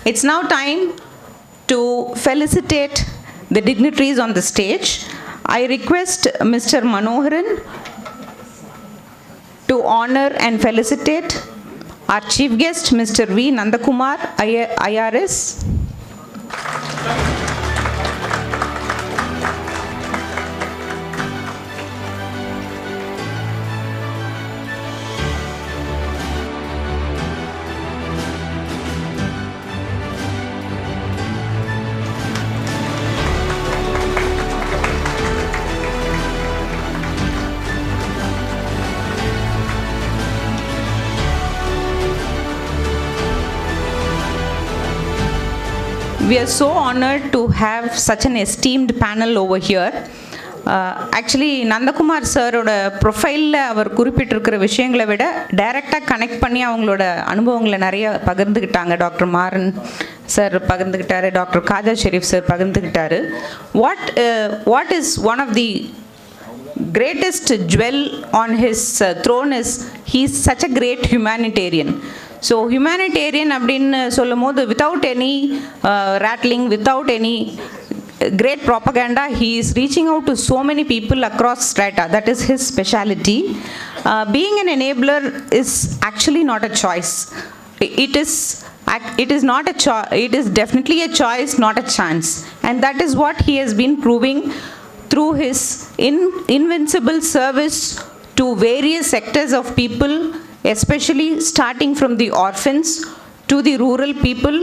It's now time to felicitate the dignitaries on the stage. I request Mr. Manoharan to honor and felicitate our chief guest, Mr. V. Nandakumar, IRS. We are so honored to have such an esteemed panel over here. Actually, Nandakumar சாரோட ப்ரொஃபைலில் அவர் குறிப்பிட்டிருக்கிற விஷயங்களை விட டைரெக்டாக connect பண்ணி அவங்களோட அனுபவங்களை நிறைய பகிர்ந்துக்கிட்டாங்க. Doctor Maran sir பகிர்ந்துக்கிட்டாரு, டாக்டர் காஜா ஷெரீஃப் சார் பகிர்ந்துக்கிட்டாரு. What is one of the greatest jewel on his throne is he is such a great humanitarian. So humanitarian அப்படின்னு சொல்லும் போது without any rattling, without any great propaganda, he is reaching out to so many people across strata. That is his speciality. Being an enabler is actually not a choice. It is not a choice. It is definitely a choice, not a chance. And that is what he has been proving through his invincible service to various sectors of people, especially starting from the orphans to the rural people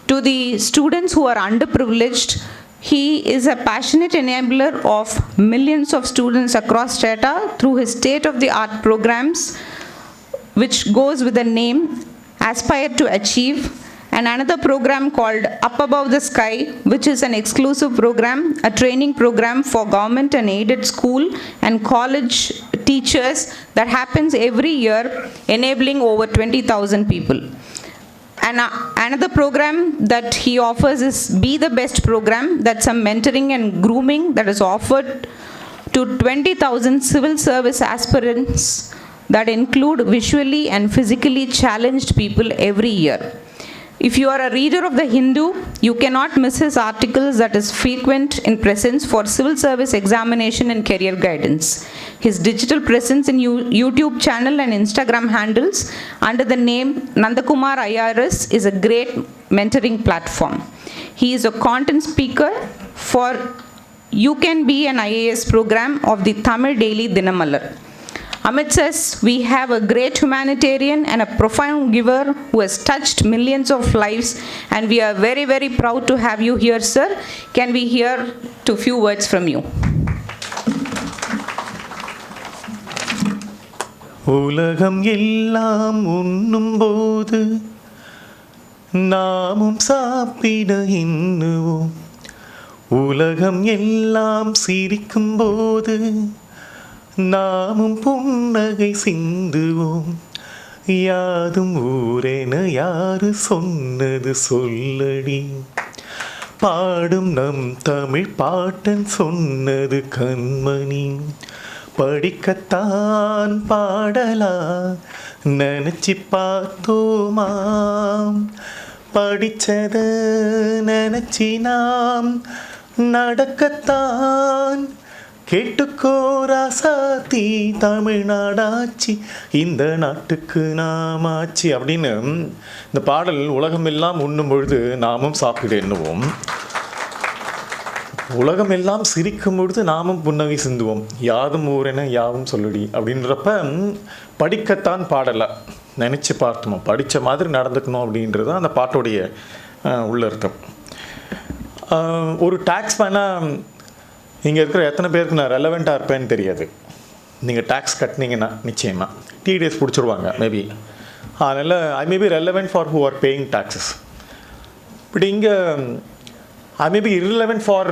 to the students who are underprivileged. He is a passionate enabler of millions of students across strata through his state-of-the-art programs, which goes with the name Aspire to Achieve, and another program called Up Above the Sky, which is an exclusive program, a training program for government and aided school and college teachers that happens every year, enabling over 20,000 people. And another program that he offers is Be the Best program. That's some mentoring and grooming that is offered to 20,000 civil service aspirants that include visually and physically challenged people every year. If you are a reader of the Hindu, you cannot miss his articles that is frequent in presence for civil service examination and career guidance. His digital presence in YouTube channel and Instagram handles under the name Nandakumar IRS is a great mentoring platform. He is a content speaker for You Can Be an IAS program of the Tamil Daily Dinamalar. Amidst us, we have a great humanitarian and a profound giver who has touched millions of lives, and we are very, very proud to have you here, sir. Can we hear a few words from you? உலகம் எல்லாம் உண்ணும்போது நாமும் சாப்பிட எண்ணுவோம். உலகம் எல்லாம் சிரிக்கும்போது நாமும் புன்னகை சிந்துவோம். யாதும் ஊரென யாரு சொன்னது சொல்லடி, பாடும் நம் தமிழ் பாட்டன் சொன்னது கண்மணி. படிக்கத்தான் பாடலா நினச்சி பார்த்தோமாம், படித்தத நினச்சி நாம் நடக்கத்தான். கேட்டுக்கோ ராசாத்தி தமிழ்நாடாச்சி, இந்த நாட்டுக்கு நாம் ஆச்சு அப்படின்னு இந்த பாடல் உலகமெல்லாம் உண்ணும் பொழுது நாமும் சாப்பிட எண்ணுவோம். உலகம் எல்லாம் சிரிக்கும் பொழுது நாமும் புன்னகை சிந்துவோம். யாதும் ஊரென யாவும் சொல்லடி அப்படின்றப்ப படிக்கத்தான் பாடலை நினச்சி பார்த்தோம், படித்த மாதிரி நடந்துக்கணும் அப்படின்றது அந்த பாட்டோடைய உள்ளர்த்தம். ஒரு டேக்ஸ் மேனாக இங்கே இருக்கிற எத்தனை பேருக்கு நான் ரெலவெண்ட்டாக இருப்பேன்னு தெரியாது. நீங்கள் டேக்ஸ் கட்டினீங்கன்னா நிச்சயமாக டிடிஎஸ் பிடிச்சிருவாங்க மேபி. அதனால் I may be relevant for who are paying taxes. But இங்கே I may be irrelevant for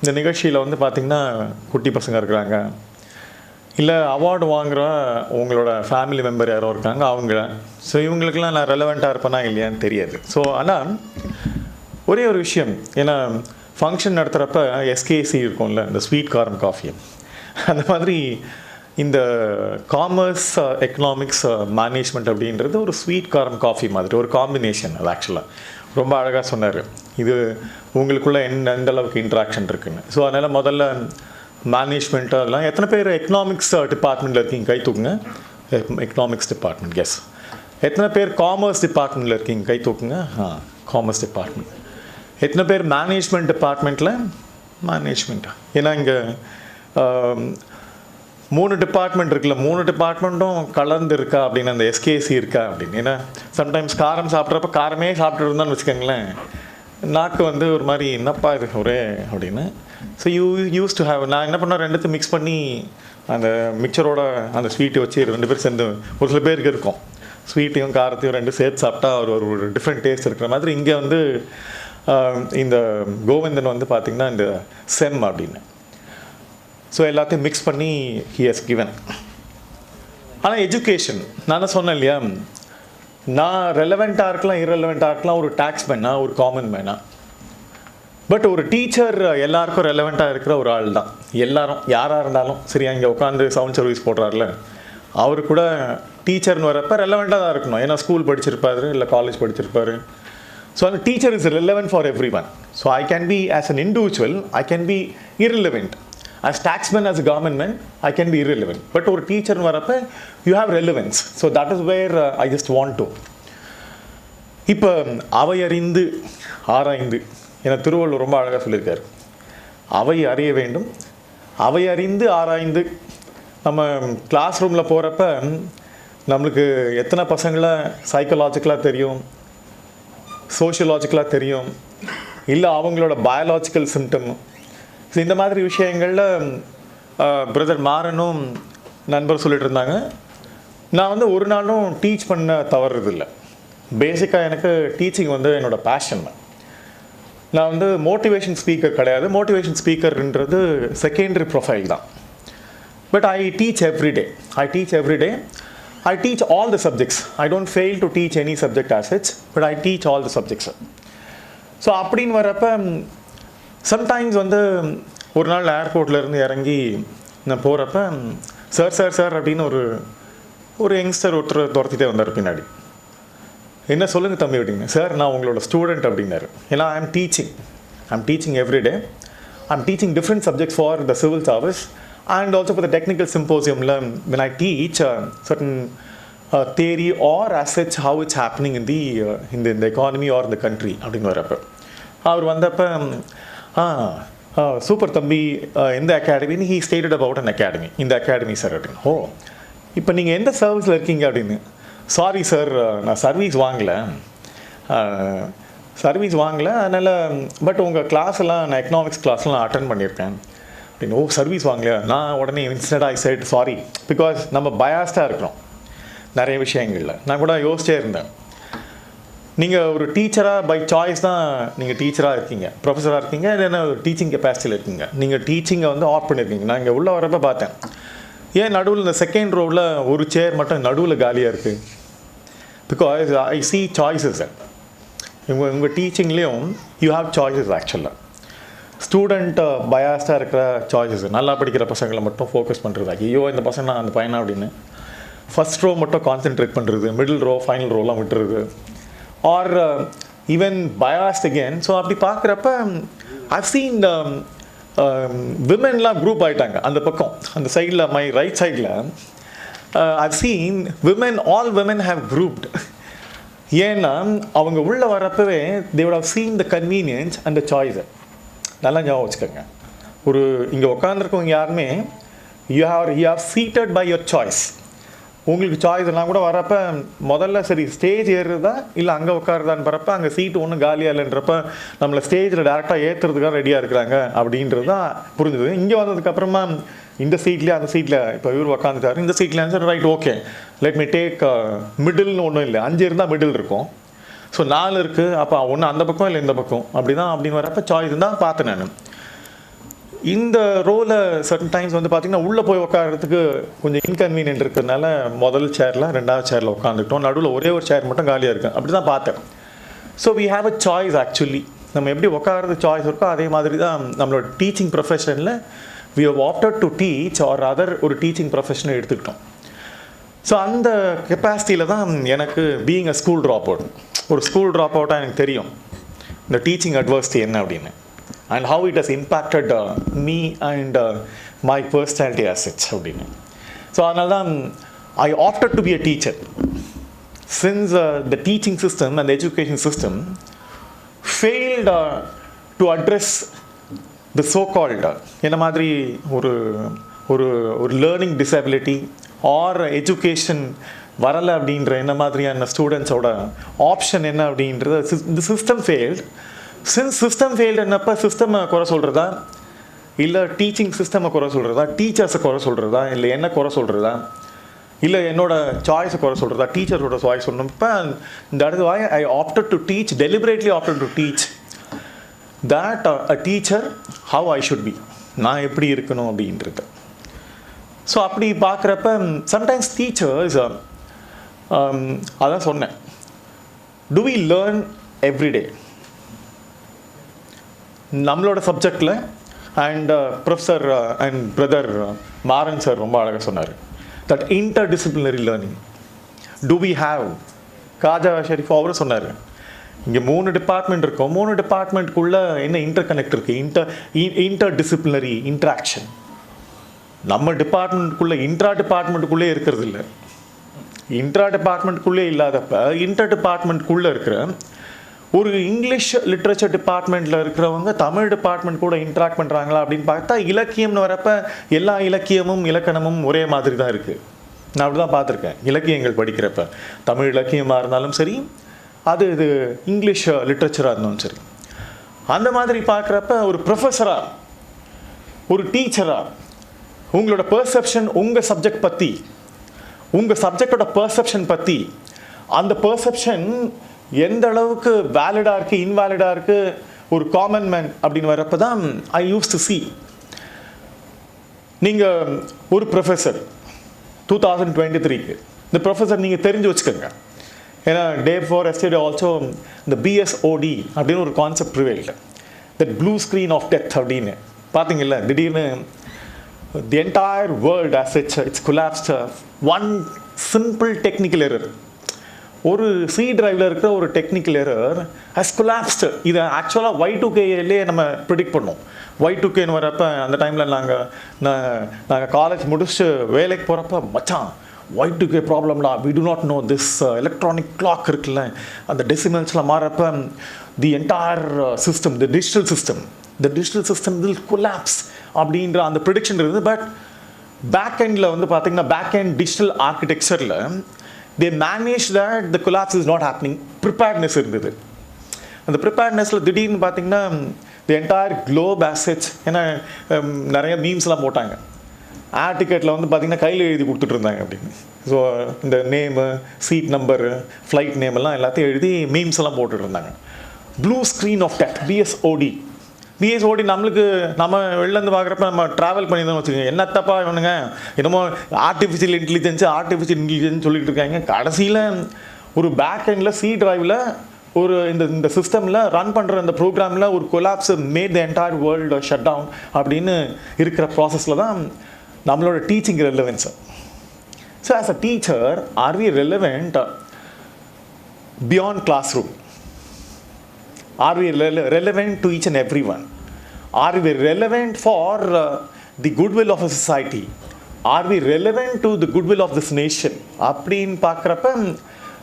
இந்த நிகழ்ச்சியில் வந்து பார்த்திங்கன்னா குட்டி பசங்க இருக்கிறாங்க, இல்லை அவார்டு வாங்குகிற உங்களோட ஃபேமிலி மெம்பர் யாரோ இருக்காங்க அவங்க. ஸோ இவங்களுக்கெல்லாம் நான் ரெலவெண்ட்டாக இருப்பேனா இல்லையான்னு தெரியாது. ஸோ ஆனால் ஒரே ஒரு விஷயம், ஏன்னா ஃபங்க்ஷன் நடத்துகிறப்ப எஸ்கேசி இருக்கும்ல, இந்த ஸ்வீட் கார்ன் காஃபி, அந்த மாதிரி இந்த காமர்ஸ் எக்கனாமிக்ஸ் மேனேஜ்மெண்ட் அப்படின்றது ஒரு ஸ்வீட் கார்ன் காஃபி மாதிரி ஒரு காம்பினேஷன். அது ஆக்சுவலாக ரொம்ப அழகாக சொன்னார். இது உங்களுக்குள்ளே எந்த அளவுக்கு இன்ட்ராக்ஷன் இருக்குன்னு. ஸோ அதனால் முதல்ல மேனேஜ்மெண்ட்டு அதெல்லாம் எத்தனை பேர் எக்கனாமிக்ஸ் டிபார்ட்மெண்ட்டில் இருக்கீங்க கை தூக்குங்க. Economics department, yes. எத்தனை பேர் காமர்ஸ் டிபார்ட்மெண்ட்டில் இருக்கீங்க கை தூக்குங்க. Commerce department. எத்தனை பேர் மேனேஜ்மெண்ட் டிபார்ட்மெண்ட்டில்? மேனேஜ்மெண்ட்டா? ஏன்னா இங்கே 3 டிபார்ட்மெண்ட் இருக்குல்ல, 3 டிபார்ட்மெண்ட்டும் கலந்து இருக்கா அப்படின்னு, அந்த எஸ்கேசி இருக்கா அப்படின்னு. ஏன்னா சம்டைம்ஸ் காரம் சாப்பிட்றப்ப காரமே சாப்பிட்டு இருந்தான்னு வச்சுக்கோங்களேன், நாக்கு வந்து ஒரு மாதிரி என்னப்பா இது ஒரே அப்படின்னு. ஸோ யூஸ் டு ஹேவ், நான் என்ன பண்ணேன், ரெண்டுத்தையும் மிக்ஸ் பண்ணி அந்த மிக்சரோட அந்த ஸ்வீட்டை வச்சு 2 பேர் சேர்ந்து, ஒரு சில பேருக்கு இருக்கும் ஸ்வீட்டையும் காரத்தையும் 2 சேர்த்து சாப்பிட்டா ஒரு டிஃப்ரெண்ட் டேஸ்ட் இருக்கிற மாதிரி. இங்கே வந்து இந்த கோவிந்தன் வந்து பார்த்திங்கன்னா இந்த செம் அப்படின்னு. ஸோ எல்லாத்தையும் மிக்ஸ் பண்ணி ஹி ஹஸ் கிவன். ஆனால் எஜுகேஷன், நான் தான் சொன்னேன் இல்லையா, நான் ரெலவெண்ட்டாக இருக்கலாம், இரலவெண்ட்டாக இருக்கலாம், ஒரு டேக்ஸ் மேனா, ஒரு காமன் மேனா. பட் ஒரு டீச்சர் எல்லாருக்கும் ரெலவெண்ட்டாக இருக்கிற ஒரு ஆள் தான். எல்லாரும் யாராக இருந்தாலும் சரி, அங்கே உட்காந்து சவுண்ட் சர்வீஸ் போடுறாருல, அவர் கூட டீச்சர்னு வரப்போ ரெலவெண்ட்டாக தான் இருக்கணும். ஏன்னா ஸ்கூல் படிச்சிருப்பாரு, இல்லை காலேஜ் படிச்சிருப்பாரு. ஸோ அந்த teacher is relevant for every one. So I can be as an individual, I can be irrelevant. As taxman, as a government man, I can be irrelevant. But ஒரு டீச்சர்னு வரப்போ you have relevance. So that is where I just want to. இப்போ அவை அறிந்து ஆராய்ந்து, ஏன்னா திருவள்ளுவர் ரொம்ப அழகாக சொல்லியிருக்காரு, அவை அறிய வேண்டும், அவை அறிந்து ஆராய்ந்து. நம்ம கிளாஸ் ரூமில் போகிறப்ப நம்மளுக்கு எத்தனை பசங்களை சைக்கலாஜிக்கலாக தெரியும், சோஷியலாஜிக்கலாக தெரியும், இல்லை அவங்களோட பயாலாஜிக்கல் சிம்டம். ஸோ இந்த மாதிரி விஷயங்களில் பிரதர் மாறனும் நண்பர் சொல்லிட்டு இருந்தாங்க. நான் வந்து ஒரு நாளும் டீச் பண்ண தவறுறதில்லை. பேசிக்காக எனக்கு டீச்சிங் வந்து என்னோடய பேஷன். நான் வந்து மோட்டிவேஷன் ஸ்பீக்கர் கிடையாது. மோட்டிவேஷன் ஸ்பீக்கர்ன்றது செகண்டரி ப்ரொஃபைல் தான். But I teach everyday. I teach all the subjects. I don't fail to teach any subject as such, but I teach all the subjects. So அப்படின்னு வரப்போ sometimes வந்து ஒரு நாள் ஏர்போர்ட்லேருந்து இறங்கி நான் போகிறப்ப சார் அப்படின்னு ஒரு யங்ஸ்டர் ஒருத்தர் துரத்திட்டே வந்தார் பின்னாடி. என்ன சொல்லுங்கள் தம்பி அப்படிங்க. சார் நான் உங்களோட ஸ்டூடெண்ட் அப்படின்னாரு. ஏன்னா I am teaching everyday. I am teaching different subjects for the civil service and also for the technical symposium. When I teach certain theory or as such how it's happening in the economy or in the country அப்படின்னு வரப்போ அவர் வந்தப்போ super தம்பி எந்த அகாடமின்னு he stated about an academy. இந்த academy sir அப்படின்னு. இப்போ நீங்கள் எந்த சர்வீஸில் இருக்கீங்க அப்படின்னு. சாரி சார், நான் சர்வீஸ் வாங்கலை அதனால், பட் உங்கள் கிளாஸ்லாம் நான் எக்கனாமிக்ஸ் கிளாஸ்லாம் அட்டன் பண்ணியிருக்கேன் அப்படின்னு. சர்வீஸ் வாங்கலையா? நான் உடனே instant I set sorry, because நம்ம பயாஸ்டாக இருக்கிறோம் நிறைய விஷயங்களில். நான் கூட யோசிச்சே இருந்தேன், நீங்கள் ஒரு டீச்சராக பை சாய்ஸ் தான் நீங்கள் டீச்சராக இருக்கீங்க, ப்ரொஃபஸராக இருக்கீங்க, இல்லைன்னா ஒரு டீச்சிங் கெப்பாசிட்டியில் இருக்கீங்க. நீங்கள் டீச்சிங்கை வந்து ஆஃப் பண்ணியிருக்கீங்க. நான் இங்கே உள்ளே வரப்போ பார்த்தேன், ஏன் நடுவில் இந்த செகண்ட் ரோவில் ஒரு சேர் மட்டும் நடுவில் காலியாக இருக்குது? Because I C choices. உங்கள் டீச்சிங்லேயும் யூ ஹாவ் சாய்ஸஸ். ஆக்சுவலாக ஸ்டூடெண்ட் பயாஸ்டாக இருக்கிற சாய்ஸஸ், நல்லா படிக்கிற பசங்களை மட்டும் ஃபோக்கஸ் பண்ணுறது, ஐயோ இந்த பசங்க அந்த பையனா அப்படின்னு ஃபஸ்ட் ரோ மட்டும் கான்சென்ட்ரேட் பண்ணுறது, மிடில் ரோ ஃபைனல் ரோலாம் விட்டுறது, R even biased again. So அப்படி பார்க்குறப்ப ஐவ் சீன் விமென்லாம் குரூப் ஆகிட்டாங்க அந்த பக்கம், அந்த சைடில், மை ரைட் சைடில் I've seen women, all women have grouped. ஏன்னா அவங்க உள்ளே வரப்பவே they would have seen the convenience and the சாய்ஸை. நல்லா ஞாபகம் வச்சுக்கோங்க, ஒரு இங்கே உட்காந்துருக்கவங்க யாருமே you have seated by your choice. உங்களுக்கு சாய்ஸ் எல்லாம் கூட வரப்போ முதல்ல சரி ஸ்டேஜ் ஏறுறதா இல்லை அங்கே உட்காருதான்னு வரப்போ அங்கே சீட்டு ஒன்றும் காலியாக இல்லைன்றப்ப நம்மளை ஸ்டேஜில் டேரெக்டாக ஏற்றுறதுக்காக ரெடியாக இருக்கிறாங்க அப்படின்றது தான் புரிஞ்சுது. இங்கே வந்ததுக்கப்புறமா இந்த சீட்லேயே அந்த சீட்டில் இப்போ இவர் உட்காந்துட்டாரு, இந்த சீட்டில் answer right, okay let me take மிடில்னு ஒன்றும் இல்லை, 5 இருந்தால் மிடில் இருக்கும். ஸோ 4 இருக்குது, அப்போ ஒன்று அந்த பக்கம் இல்லை இந்த பக்கம் அப்படின்னு வரப்போ சாய்ஸ் தான் பார்த்தேன் நான். இந்த ரோலை சர்டன் டைம்ஸ் வந்து பார்த்திங்கன்னா உள்ளே போய் உட்காரத்துக்கு கொஞ்சம் இன்கன்வீனியன்ட் இருக்கிறதுனால முதல் சேரில் 2வது சேரில் உட்காந்துக்கிட்டோம், நடுவில் ஒரே ஒரு சேர் மட்டும் காலியாக இருக்குது. அப்படி தான் பார்த்தேன். So we have a choice. Actually நம்ம எப்படி உட்காரது சாய்ஸ் இருக்கோ அதே மாதிரி தான் நம்மளோட டீச்சிங் ப்ரொஃபஷனில் we have opted to teach or other ஒரு டீச்சிங் ப்ரொஃபஷனை எடுத்துக்கிட்டோம். ஸோ அந்த கெப்பாசிட்டியில் தான் எனக்கு being a school drop out, ஒரு ஸ்கூல் ட்ராப் அவுட்டாக எனக்கு தெரியும் இந்த டீச்சிங் அட்வர்சிட்டி என்ன அப்படின்னு, and how it has impacted me and my personality assets அப்படின்னு. ஸோ அதனால தான் I opted to be a teacher. Since the teaching system and the education system failed to address the so-called என்ன மாதிரி ஒரு ஒரு ஒரு லேர்னிங் டிசபிலிட்டி ஆர் எஜுகேஷன் வரலை அப்படின்ற என்ன மாதிரியான ஸ்டூடெண்ட்ஸோட ஆப்ஷன் என்ன அப்படின்றது, the system failed. Since system failed என்னப்போ சிஸ்டம் குறை சொல்கிறதா, இல்லை டீச்சிங் சிஸ்டமை குறை சொல்கிறதா, டீச்சர்ஸை குறை சொல்கிறதா, இல்லை என்ன குறை சொல்கிறதா, இல்லை என்னோட சாய்ஸை குறை சொல்கிறதா, டீச்சரோட சாய்ஸ் சொல்லணும். இப்போ இந்த இடத்து why I opted to teach, deliberately opted to teach that a teacher how I should be, நான் எப்படி இருக்கணும் அப்படின்றது. ஸோ அப்படி பார்க்குறப்ப சம்டைம்ஸ் டீச்சர்ஸ் அதான் சொன்னேன், டு வி லேர்ன் எவ்ரிடே நம்மளோட சப்ஜெக்டில். And professor and brother Maran sir ரொம்ப அழகாக சொன்னார், that interdisciplinary learning do we have. Khaja Sharif அவரும் சொன்னார், இங்கே 3 டிபார்ட்மெண்ட் இருக்கும், 3 டிபார்ட்மெண்ட்டுக்குள்ளே என்ன இன்டர் கனெக்ட் இருக்குது, இன்டர்டிசிப்ளினரி இன்ட்ராக்ஷன். நம்ம டிபார்ட்மெண்ட்டுக்குள்ளே இன்ட்ரா டிபார்ட்மெண்ட்டுக்குள்ளே இருக்கிறது இல்லை. இன்ட்ரா டிபார்ட்மெண்ட்டுக்குள்ளே இல்லாதப்ப இன்டர் டிபார்ட்மெண்ட்டுக்குள்ளே இருக்கிற ஒரு இங்கிலீஷ் லிட்ரேச்சர் டிபார்ட்மெண்ட்டில் இருக்கிறவங்க தமிழ் டிபார்ட்மெண்ட் கூட இன்ட்ராக்ட் பண்ணுறாங்களா அப்படின்னு பார்த்தா இலக்கியம்னு வரப்போ எல்லா இலக்கியமும் இலக்கணமும் ஒரே மாதிரி தான் இருக்குது. நான் அப்படி தான் பார்த்துருக்கேன். இலக்கியங்கள் படிக்கிறப்ப தமிழ் இலக்கியமாக இருந்தாலும் சரி, அது இது இங்கிலீஷ் லிட்ரேச்சராக இருந்தாலும் சரி, அந்த மாதிரி பார்க்குறப்ப ஒரு ப்ரொஃபஸராக ஒரு டீச்சராக உங்களோட பெர்செப்ஷன் உங்கள் சப்ஜெக்ட் பற்றி, உங்கள் சப்ஜெக்டோட பெர்செப்ஷன் பற்றி, அந்த பெர்செப்ஷன் எந்த அளவுக்கு வேலிடாக இருக்குது இன்வேலிடாக இருக்குது ஒரு காமன் மேன் அப்படின்னு வரப்போ தான் ஐ யூஸ் டு சி. நீங்கள் ஒரு ப்ரொஃபஸர் 2023க்கு இந்த ப்ரொஃபஸர் நீங்கள் தெரிஞ்சு வச்சுக்கோங்க. ஏன்னா டே ஃபார் எஸ்டே ஆல்சோ இந்த BSOD அப்படின்னு ஒரு concept prevailed, that blue screen of death அப்படின்னு பார்த்தீங்கல்ல. திடீர்னு the entire world as its collapsed one simple technical error. ஒரு சி டிரைவில் இருக்கிற ஒரு டெக்னிக்கல் எரர் ஹஸ் கொலாப்ஸ்டு. இதை ஆக்சுவலாக Y2Kலே நம்ம ப்ரிடிக்ட் பண்ணோம். Y2Kன்னு வரப்போ அந்த டைமில் நாங்கள் காலேஜ் முடிச்சுட்டு வேலைக்கு போகிறப்ப மச்சான் Y2K ப்ராப்ளம்டா, we do not know this electronic clock இருக்குல்ல, அந்த டெசிமல்ஸில் மாறப்போ the entire system, the digital system will collapse அப்படின்ற அந்த ப்ரிடிக்ஷன் இருக்குது. பட் பேக் எண்டில் வந்து பார்த்திங்கன்னா பேக் எண்ட் டிஜிட்டல் ஆர்கிடெக்சரில் they managed that the collapse is not happening. Preparedness இருந்தது. அந்த ப்ரிப்பேர்ட்னஸில் திடீர்னு பார்த்தீங்கன்னா தி என்டையர் குளோப் ஆசெட்ஸ், ஏன்னா நிறைய மீம்ஸ்லாம் போட்டாங்க. ஏர் டிக்கெட்டில் வந்து பார்த்திங்கன்னா கையில் எழுதி கொடுத்துட்டு இருந்தாங்க அப்படின்னு. ஸோ இந்த name, seat number, flight name எல்லாம் எல்லாத்தையும் எழுதி மீம்ஸ் எல்லாம் போட்டுட்டு இருந்தாங்க. Blue screen of death, BSOD நம்மளுக்கு நம்ம வெளிலேருந்து பார்க்குறப்ப நம்ம ட்ராவல் பண்ணி தான் வச்சுக்கோங்க, என்ன தப்பா இவனுங்க என்னமோ ஆர்டிஃபிஷியல் இன்டெலிஜென்ஸ் சொல்லிட்டு இருக்காங்க. கடைசியில் ஒரு பேக் எண்டில் சி டிரைவில் ஒரு இந்த சிஸ்டமில் ரன் பண்ணுற அந்த ப்ரோக்ராமில் ஒரு collapse made the entire world shut down அப்படின்னு இருக்கிற ப்ராசஸில் தான் நம்மளோட teaching relevance. So as a teacher are we relevant beyond classroom? Are we relevant to each and everyone? Are we relevant for the goodwill of a society? Are we relevant to the goodwill of this nation? அப்படின்னு பார்க்குறப்ப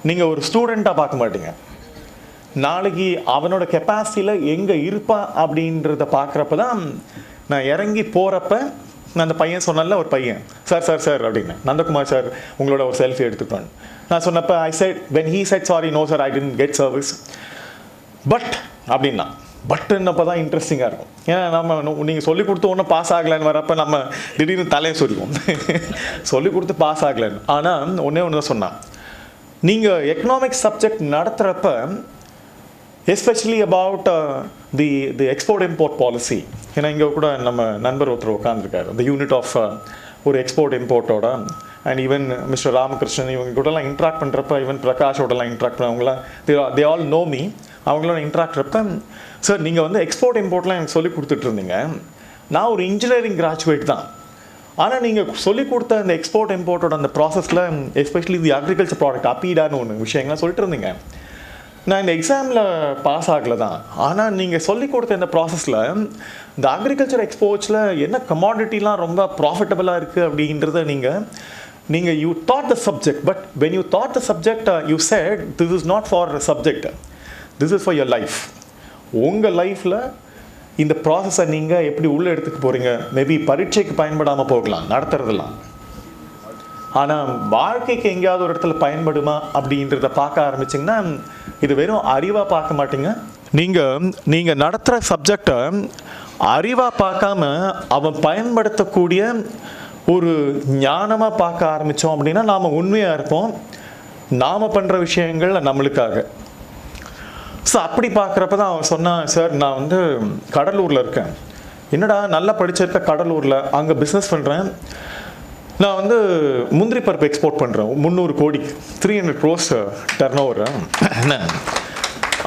நீங்கள் ஒரு ஸ்டூடெண்ட்டாக பார்க்க மாட்டீங்க. நாளைக்கு அவனோட கெப்பாசிட்டியில் எங்கே இருப்பான் அப்படின்றத பார்க்குறப்ப தான் நான் இறங்கி போகிறப்ப நான் அந்த பையன் சொன்னல, ஒரு பையன் சார் அப்படின்னு, நந்தகுமார் சார் உங்களோட ஒரு செல்ஃபி எடுத்துக்கிட்டோன்னு நான் சொன்னப்போ ஐ set when he said sorry no sir I didn't get service. But அப்படின்னா பட்டுன்னப்போ தான் இன்ட்ரெஸ்டிங்காக இருக்கும். ஏன்னா நம்ம நீங்கள் சொல்லிக் கொடுத்து ஒன்றும் பாஸ் ஆகலைன்னு வரப்போ நம்ம திடீர்னு தலையை சொல்லுவோம் சொல்லிக் கொடுத்து பாஸ் ஆகலைன்னு. ஆனால் ஒன்றே தான் சொன்னான், நீங்கள் எக்கனாமிக்ஸ் சப்ஜெக்ட் நடத்துகிறப்ப especially about the export import policy. ஏன்னா இங்கே கூட நம்ம நண்பர் ஒருத்தர் உட்காந்துருக்காரு, the யூனிட் ஆஃப் ஒரு எக்ஸ்போர்ட் இம்போர்ட்டோட, அண்ட் ஈவன் மிஸ்டர் ராமகிருஷ்ணன் இவங்க கூடலாம் இன்ட்ராக்ட் பண்ணுறப்ப, ஈவன் பிரகாஷோடலாம் இன்ட்ராக்ட் பண்ணவங்களாம் தே ஆல் நோ மீ. அவங்களோட இன்ட்ராக்ட்றப்ப சார் நீங்கள் வந்து எக்ஸ்போர்ட் இம்போர்ட்லாம் எனக்கு சொல்லி கொடுத்துட்ருந்தீங்க, நான் ஒரு இன்ஜினியரிங் கிராஜுவேட் தான், ஆனால் நீங்கள் சொல்லிக் கொடுத்த அந்த எக்ஸ்போர்ட் இம்போர்ட்டோட அந்த ப்ராசஸில் எஸ்பெஷலி தி அக்ரிகல்ச்சர் ப்ராடக்ட் அப்பீடான்னு ஒன்று விஷயங்கள்லாம் சொல்லிட்டு இருந்தீங்க. நான் இந்த எக்ஸாமில் பாஸ் ஆகலை தான். ஆனால் நீங்கள் சொல்லிக் கொடுத்த இந்த ப்ராசஸில் இந்த அக்ரிகல்ச்சர் எக்ஸ்போர்ட்ஸில் என்ன கமாடிட்டிலாம் ரொம்ப ப்ராஃபிட்டபுளாக இருக்குது அப்படின்றத நீங்கள் you thought the subject, but when you thought the subject you said this is not for subject, this is for your life. உங்கள் லைஃப்பில் இந்த ப்ராசஸை நீங்கள் எப்படி உள்ளே எடுத்துக்க போகிறீங்க. மேபி பரீட்சைக்கு பயன்படாமல் போகலாம் நடத்துறதெல்லாம், ஆனால் வாழ்க்கைக்கு எங்கேயாவது ஒரு இடத்துல பயன்படுமா அப்படின்றத பார்க்க ஆரம்பிச்சிங்கன்னா இது வெறும் அறிவாக பார்க்க மாட்டீங்க. நீங்கள் நடத்துகிற சப்ஜெக்டை அறிவாக பார்க்காம அவன் பயன்படுத்தக்கூடிய ஒரு ஞானமாக பார்க்க ஆரம்பித்தோம் அப்படின்னா நாம் உண்மையாக இருப்போம், நாம் பண்ணுற விஷயங்கள் நம்மளுக்காக. ஸோ அப்படி பார்க்குறப்ப தான் அவன் சொன்னான், சார் நான் வந்து கடலூரில் இருக்கேன். என்னடா நல்லா படிச்சிருக்க கடலூரில், அங்கே பிஸ்னஸ் பண்ணுறேன், நான் வந்து முந்திரி பருப்பு எக்ஸ்போர்ட் பண்ணுறேன் 300 கோடிக்கு 300 crores டர்ன் ஓவர்.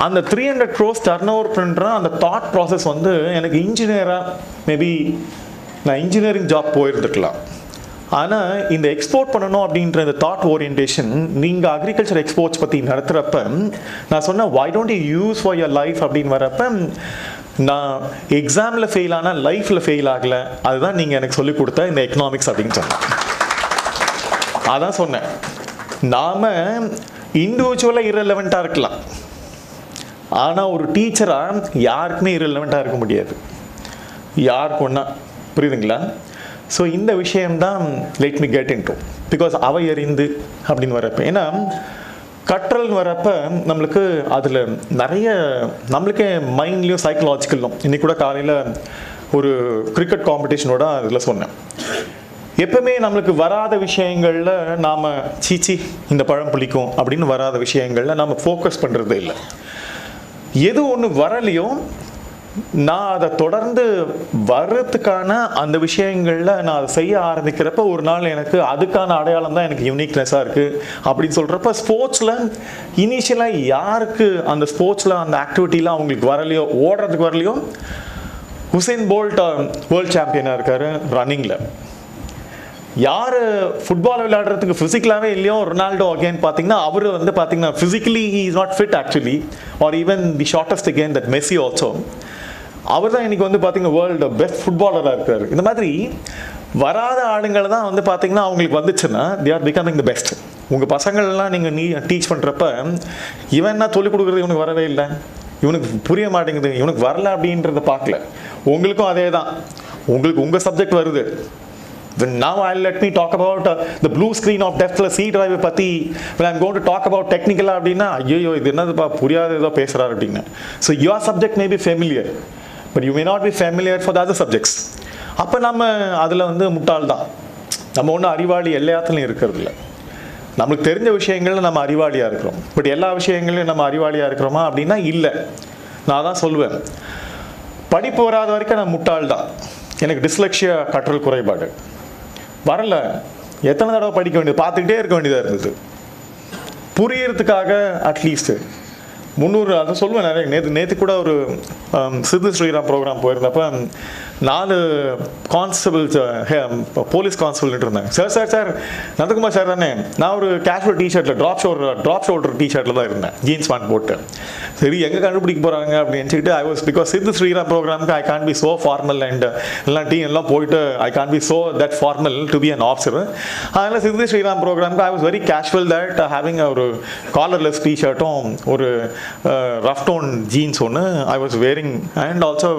அந்த 300 crores டர்ன் ஓவர் பண்ணுறேன். அந்த தாட் ப்ராசஸ் வந்து எனக்கு இன்ஜினியராக மேபி நான் இன்ஜினியரிங் ஜாப் போயிருந்துருக்கலாம். ஆனால் இந்த எக்ஸ்போர்ட் பண்ணணும் அப்படின்ற இந்த தாட் ஓரியன்டேஷன் நீங்கள் அக்ரிகல்ச்சர் எக்ஸ்போர்ட்ஸ் பற்றி நடத்துகிறப்ப நான் சொன்னேன், why don't you use for your life அப்படின்னு வரப்ப நான் எக்ஸாமில் ஃபெயில் ஆனால் லைஃப்பில் ஃபெயில் ஆகலை. அதுதான் நீங்கள் எனக்கு சொல்லிக் கொடுத்த இந்த எக்கனாமிக்ஸ் அப்படின்னு சொன்னேன். அதான் சொன்னேன், நாம் இண்டிவிஜுவலாக இரலவெண்ட்டாக இருக்கலாம், ஆனால் ஒரு டீச்சராக யாருக்குமே இரலவெண்ட்டாக இருக்க முடியாது, யாருக்கு ஒன்றா. புரியுதுங்களா? ஸோ இந்த விஷயம்தான் let me get in to, because அவை அறிந்து அப்படின்னு வரப்போ, ஏன்னா கற்றல்னு வரப்போ நம்மளுக்கு அதில் நிறைய நம்மளுக்கே மைண்ட்லேயும் சைக்கலாஜிக்கலும். இன்றைக்கி கூட காலையில் ஒரு கிரிக்கெட் காம்படிஷனோட அதில் சொன்னேன், எப்பவுமே நம்மளுக்கு வராத விஷயங்களில் நாம் சீச்சி இந்த பழம் பிடிக்கும் அப்படின்னு வராத விஷயங்களில் நாம் ஃபோக்கஸ் பண்ணுறது இல்லை. எது ஒன்று வரலையோ நான் அதை தொடர்ந்து வர்றதுக்கான அந்த விஷயங்களில் நான் அதை செய்ய ஆரம்பிக்கிறப்ப ஒரு நாள் எனக்கு அதுக்கான அடையாளம் தான் எனக்கு யூனிக்னஸாக இருக்குது அப்படின்னு சொல்கிறப்ப, ஸ்போர்ட்ஸில் இனிஷியலாக யாருக்கு அந்த ஸ்போர்ட்ஸில் அந்த ஆக்டிவிட்டிலாம் அவங்களுக்கு வரலையோ, ஓடுறதுக்கு வரலையோ, உசேன் போல்ட் வேர்ல்ட் சாம்பியனாக இருக்கார் ரன்னிங்கில். யார் ஃபுட்பால் விளையாடுறதுக்கு ஃபிசிக்கலாகவே இல்லையோ, ரொனால்டோ அகேன் பார்த்தீங்கன்னா அவர் வந்து பார்த்தீங்கன்னா physically he is not fit actually, or even the shortest again that Messi also. அவர் தான் இன்றைக்கி வந்து பார்த்தீங்கன்னா வேர்ல்டு பெஸ்ட் ஃபுட்பாலராக இருக்கார். இந்த மாதிரி வராத ஆளுங்களை தான் வந்து பார்த்தீங்கன்னா அவங்களுக்கு வந்துச்சுன்னா they are becoming the best. உங்கள் பசங்களெல்லாம் நீங்கள் டீச் பண்ணுறப்ப இவன் என்ன சொல்லிக் கொடுக்குறது, இவனுக்கு வரவே இல்லை, இவனுக்கு புரிய மாட்டேங்குது, இவனுக்கு வரல அப்படின்றத பார்க்கல. உங்களுக்கும் அதே தான், உங்களுக்கு உங்கள் சப்ஜெக்ட் வருது. Now let me talk about the blue screen of depthless C drive பற்றி when I'm going to talk about technical அப்படின்னா ஐயோ இது என்னதுப்பா புரியாத ஏதோ பேசுகிறார் அப்படின்னு. So your subject may be familiar but you may not be familiar for the other subjects. அப்போ நம்ம அதில் வந்து முட்டாள் தான், நம்ம ஒன்றும் அறிவாளி எல்லாத்துலையும் இருக்கிறது இல்லை. நம்மளுக்கு தெரிஞ்ச விஷயங்கள்ல நம்ம அறிவாளியாக இருக்கிறோம், பட் எல்லா விஷயங்களையும் நம்ம அறிவாளியாக இருக்கிறோமா அப்படின்னா இல்லை. நான் தான் சொல்லுவேன், படிப்பு வராத வரைக்கும் நான் முட்டாள் தான். எனக்கு டிஸ்லெக்ஷியா கற்றல் குறைபாடு வரல, எத்தனை தடவை படிக்க வேண்டியது, பார்த்துக்கிட்டே இருக்க வேண்டியதாக இருந்தது புரியறதுக்காக. அட்லீஸ்ட்டு 300 அதை சொல்லுவேன் நிறைய. நேற்று கூட ஒரு சித்து ஸ்ரீராம் ப்ரோக்ராம் போயிருந்தப்ப 4 கான்ஸ்டபிள்ஸ் போலீஸ் கான்ஸ்டபிள் இருந்தாங்க. சார் நந்தகுமார் சார் தானே, நான் ஒரு கேஷுவல் டிஷர்ட்டில் ட்ராப் ஷோல்டர் டிஷர்ட்டில் தான் இருந்தேன், ஜீன்ஸ் பேண்ட் போட்டு. சரி எங்கே கண்டுபிடிக்க போகிறாங்க அப்படின்னு நினச்சிக்கிட்டு I was because Sid Sriram ப்ரோக்ராமுக்கு I can be so formal and எல்லாம் எல்லாம் போயிட்டு I can be so that formal to be an officer. அதனால் சித்து ஸ்ரீராம் ப்ரோக்ராமுக்கு I was very casual that having ஒரு காலர்லெஸ் டிஷர்ட்டும் ஒரு ரஃப் டோன் ஜீன்ஸ் ஒன்று I was wearing and also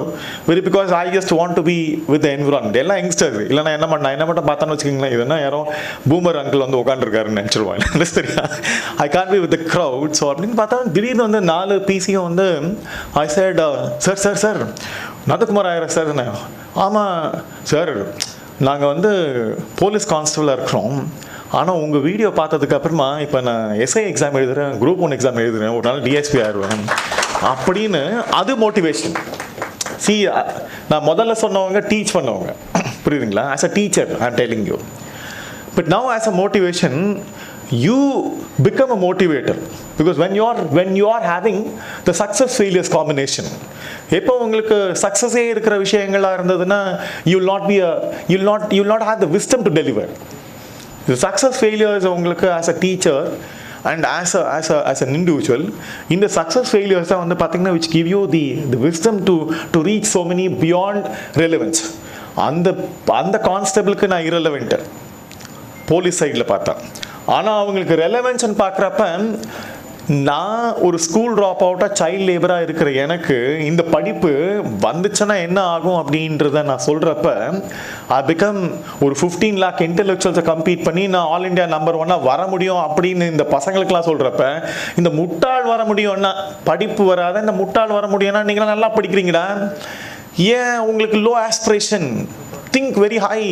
very because I just want to be with the environment. எல்லாம் youngsters இல்லை, நான் என்ன மட்டும் பார்த்தோன்னு வச்சுக்கிங்களேன், இது என்ன யாரோ பூமர் அங்கிள் வந்து உட்காந்துருக்காருன்னு நினச்சிருவாங்க. சரியா, I can be with the crowd. So அப்படின்னு பார்த்தா திடீர்னு வந்து 4 பிசியும் வந்து ஐ சைட் சார் நந்தகுமார் ஆயிரம் சார் தானே. ஆமாம் சார், நாங்கள் வந்து போலீஸ் கான்ஸ்டபிளாக இருக்கிறோம், ஆனால் உங்கள் வீடியோ பார்த்ததுக்கு அப்புறமா இப்போ நான் எஸ்ஐ எக்ஸாம் எழுதுகிறேன், குரூப் 1 எக்ஸாம் எழுதுகிறேன், ஒரு நாள் டிஎஸ்பி ஆயிடுவேன் அப்படின்னு. அது மோட்டிவேஷன். நான் முதல்ல சொன்னவங்க டீச் பண்ணவங்க, புரியுதுங்களா? As a teacher I am telling you. But now as a motivation you become a motivator because when you are having the success failures combination, எப்போ உங்களுக்கு சக்ஸஸே இருக்கிற விஷயங்களா இருந்ததுன்னா you will not have the wisdom to deliver. The success failures உங்களுக்கு as a teacher and as an individual, இந்த success failures தான் வந்து பார்த்தீங்கன்னா which give you the wisdom to reach so many beyond relevance. அந்த கான்ஸ்டபிளுக்கு நான் irrelevant police சைடில் பார்த்தேன். ஆனால் அவங்களுக்கு ரெலவென்ஸ்ன்னு பார்க்குறப்ப நான் ஒரு ஸ்கூல் ட்ராப் அவுட்டாக சைல்ட் லேபராக இருக்கிற எனக்கு இந்த படிப்பு வந்துச்சுன்னா என்ன ஆகும் அப்படின்றத நான் சொல்கிறப்ப பிகம் ஒரு 15 lakh இன்டெலெக்சுவல்ஸை கம்பீட் பண்ணி நான் ஆல் இண்டியா நம்பர் 1 வர முடியும் அப்படின்னு இந்த பசங்களுக்கெல்லாம் சொல்கிறப்ப இந்த முட்டாள் வர முடியும்னா படிப்பு வராத இந்த முட்டாள் வர முடியும்னா நீங்களாம் நல்லா படிக்கிறீங்களா? ஏன் உங்களுக்கு low aspiration? Think very high.